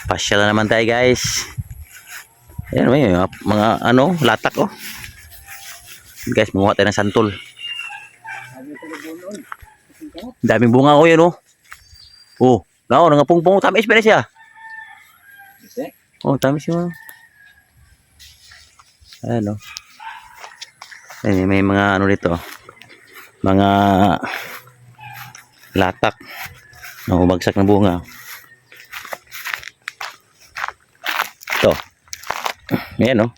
Pasyal na naman tayo guys. Ayan may mga ano, latak oh. Guys, munguha tayo ng santol. Daming bunga ko yun oh. Oh, nao, nangapungpong tamis ba na siya? Oh, tamis yun. Ayan oh. Ayan, may mga ano dito. Mga latak. Nabagsak na bunga. Ito. Ayan oh.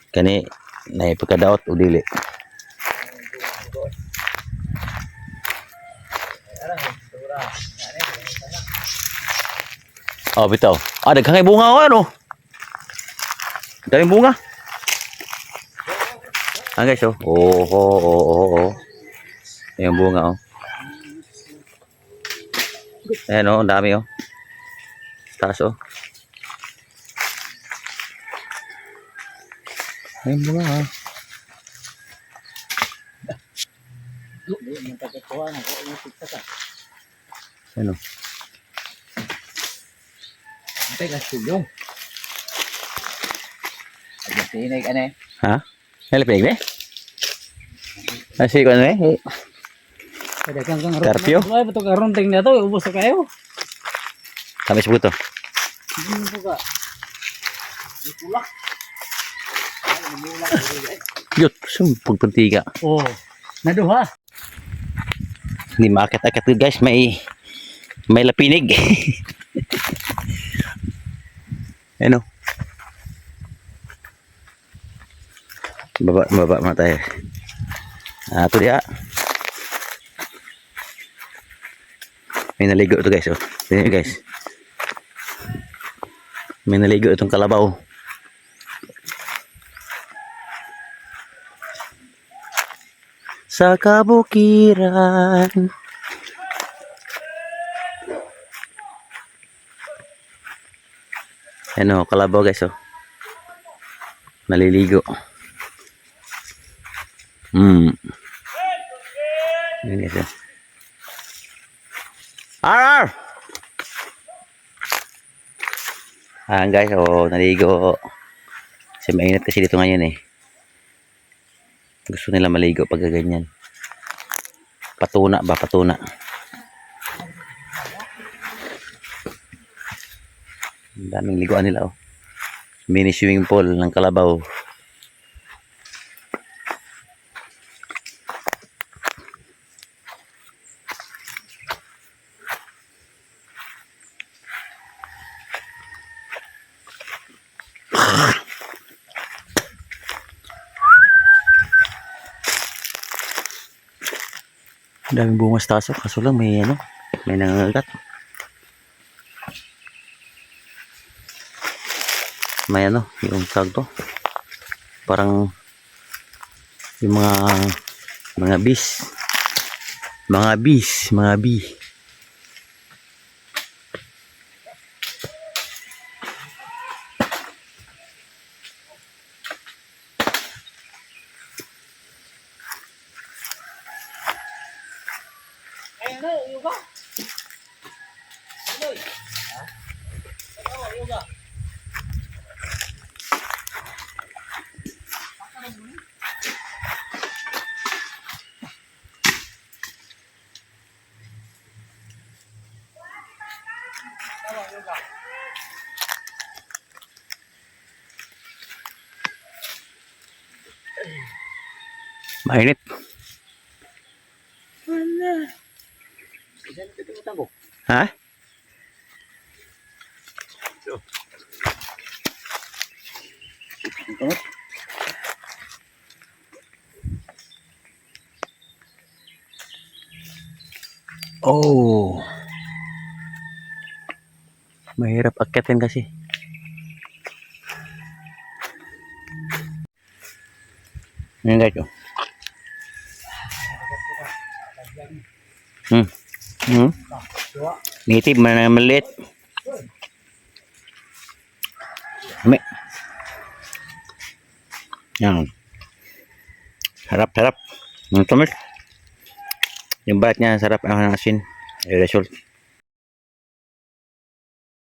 Kani naipagkadaot o dili. Oh, bitaw. Ah, daghang bunga ko ano. Daming bunga. Ah, guys oh. Oh. Yung bunga oh. Ayan oh, ang dami oh. Taas oh. Ayun bunga oh. Ano? Ito yung silong. Agad ka na eh. Ha? Nalipig na eh? Nasi ko na eh? Kada kang Carpio? Ay, bato karon ting na to, ubos na kayo. Tamis po ito. Hindi mo ka. Itulak. Yut, pagpuntiga. Oh, naduha. Hindi maakat-akat guys, may lapinig. Ano? Baba mga tayo. Ito dia. May naligo ito guys oh. Tingnan nyo guys. May naligo itong kalabaw. Sa kabukiran. Ano, kalabaw guys oh. Naliligo. Yan guys oh. Arar! Guys oh, naligo. Kasi mainit kasi dito ngayon eh. Gusto nila maligo pag ganyan. Patuna ba? Patuna. Ang daming liguan nila oh. Mini swimming pool ng kalabaw. Daming bunga sa taso, kaso lang may ano, may nangangagat. May ano, yung tag to. Parang yung mga bees. Mga bee. Ano, yoga? Ano? Ha? Ano, yoga? Mainit. Ha? Oh. Mahirap akyatin kasi. Ayan guys oh. Native man maliit. Kami. Yan. Harap. Ang tamis. Yung balat niya sarap ang asin. Result.